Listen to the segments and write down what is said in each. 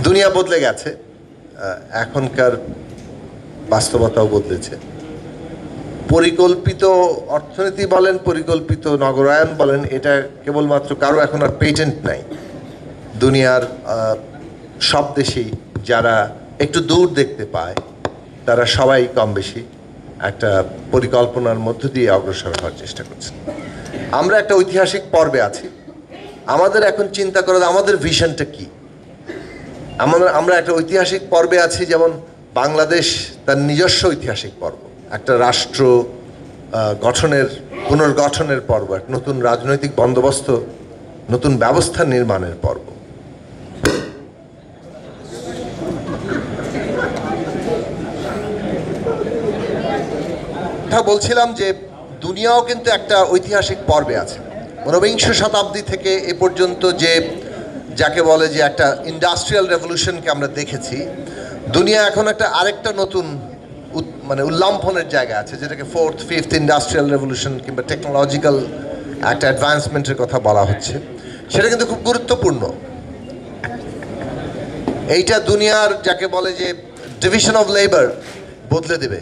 দুনিয়া বদলে গেছে, এখনকার বাস্তবতাও বদলেছে। পরিকল্পিত অর্থনীতি বলেন, পরিকল্পিত নগরায়ন বলেন, এটা কেবলমাত্র কারো এখন আর পেটেন্ট নাই। দুনিয়ার সব দেশেই যারা একটু দূর দেখতে পায় তারা সবাই কম বেশি একটা পরিকল্পনার মধ্য দিয়ে অগ্রসর হওয়ার চেষ্টা করছে। আমরা একটা ঐতিহাসিক পর্বে আছি। আমাদের এখন চিন্তা করা আমাদের ভিশনটা কি। আমরা একটা ঐতিহাসিক পর্বে আছি, যেমন বাংলাদেশ তার নিজস্ব ঐতিহাসিক পর্ব, একটা রাষ্ট্র গঠনের পুনর্গঠনের পর্ব, এক নতুন রাজনৈতিক বন্দোবস্ত, নতুন ব্যবস্থা নির্মাণের পর্ব। বলছিলাম যে দুনিয়াও কিন্তু একটা ঐতিহাসিক পর্বে আছে। ঊনবিংশ শতাব্দী থেকে এ পর্যন্ত যে যাকে বলে যে একটা ইন্ডাস্ট্রিয়াল রেভলিউশনকে আমরা দেখেছি, দুনিয়া এখন একটা আরেকটা নতুন মানে উল্লম্ফনের জায়গা আছে, যেটাকে ফোর্থ ফিফথ ইন্ডাস্ট্রিয়াল রেভলিউশন কিংবা টেকনোলজিক্যাল একটা অ্যাডভান্সমেন্টের কথা বলা হচ্ছে। সেটা কিন্তু খুব গুরুত্বপূর্ণ। এইটা দুনিয়ার যাকে বলে যে ডিভিশন অফ লেবার বদলে দেবে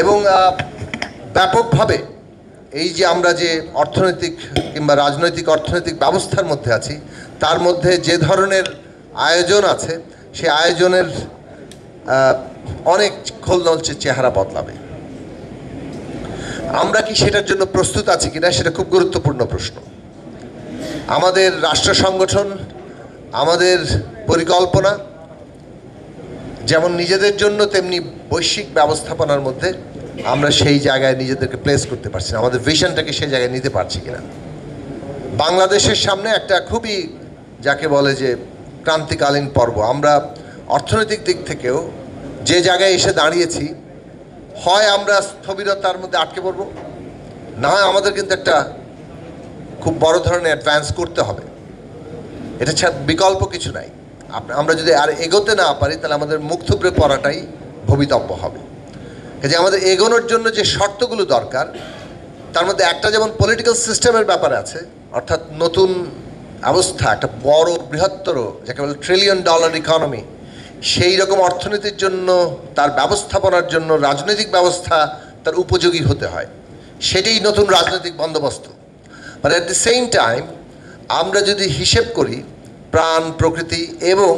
এবং ব্যাপকভাবে এই যে আমরা যে অর্থনৈতিক কিংবা রাজনৈতিক অর্থনৈতিক ব্যবস্থার মধ্যে আছি, তার মধ্যে যে ধরনের আয়োজন আছে, সেই আয়োজনের অনেক খোলনলচে চেহারা বদলাবে। আমরা কি সেটার জন্য প্রস্তুত আছি কিনা, সেটা খুব গুরুত্বপূর্ণ প্রশ্ন। আমাদের রাষ্ট্র সংগঠন, আমাদের পরিকল্পনা যেমন নিজেদের জন্য, তেমনি বৈশ্বিক ব্যবস্থাপনার মধ্যে আমরা সেই জায়গায় নিজেদেরকে প্লেস করতে পারছি না। আমাদের ভিশনটাকে সেই জায়গায় নিতে পারছি কিনা। বাংলাদেশের সামনে একটা খুবই যাকে বলে যে ক্রান্তিকালীন পর্ব। আমরা অর্থনৈতিক দিক থেকেও যে জায়গায় এসে দাঁড়িয়েছি, হয় আমরা স্থবিরতার মধ্যে আটকে পড়ব, না হয় আমাদের কিন্তু একটা খুব বড় ধরনের অ্যাডভান্স করতে হবে। এটা ছাড়া বিকল্প কিছু নাই। আমরা যদি আর এগোতে না পারি, তাহলে আমাদের মুখ থুবড়ে পড়াটাই ভবিতব্য হবে। যে আমাদের এগোনোর জন্য যে শর্তগুলো দরকার, তার মধ্যে একটা যেমন পলিটিক্যাল সিস্টেমের ব্যাপারে আছে, অর্থাৎ নতুন অবস্থা, একটা বড় বৃহত্তর যাকে বলে $1 ট্রিলিয়ন ইকোনমি, সেই রকম অর্থনীতির জন্য, তার ব্যবস্থাপনার জন্য রাজনৈতিক ব্যবস্থা তার উপযোগী হতে হয়। সেটাই নতুন রাজনৈতিক বন্দোবস্ত। But at the same time আমরা যদি হিসেব করি প্রাণ, প্রকৃতি এবং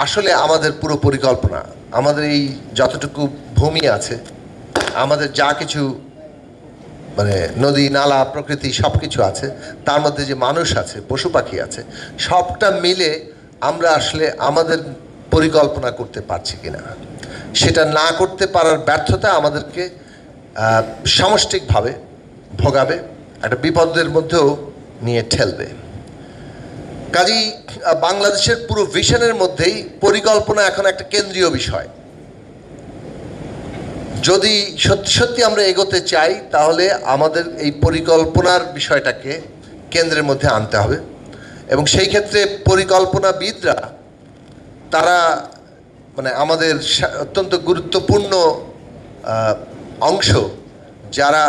আসলে আমাদের পুরো পরিকল্পনা, আমাদের এই যতটুকু ভূমি আছে, আমাদের যা কিছু মানে নদী নালা প্রকৃতি সব কিছু আছে, তার মধ্যে যে মানুষ আছে, পশু পাখি আছে, সবটা মিলে আমরা আসলে আমাদের পরিকল্পনা করতে পারছি কিনা। সেটা না করতে পারার ব্যর্থতা আমাদেরকে সামষ্টিকভাবে ভোগাবে, একটা বিপদের মধ্যেও নিয়ে ঠেলবে। কাজেই বাংলাদেশের পুরো ভিশনের মধ্যেই পরিকল্পনা এখন একটা কেন্দ্রীয় বিষয়। যদি সত্যি সত্যি আমরা এগোতে চাই, তাহলে আমাদের এই পরিকল্পনার বিষয়টাকে কেন্দ্রের মধ্যে আনতে হবে। এবং সেই ক্ষেত্রে পরিকল্পনাবিদরা তারা মানে আমাদের অত্যন্ত গুরুত্বপূর্ণ অংশ, যারা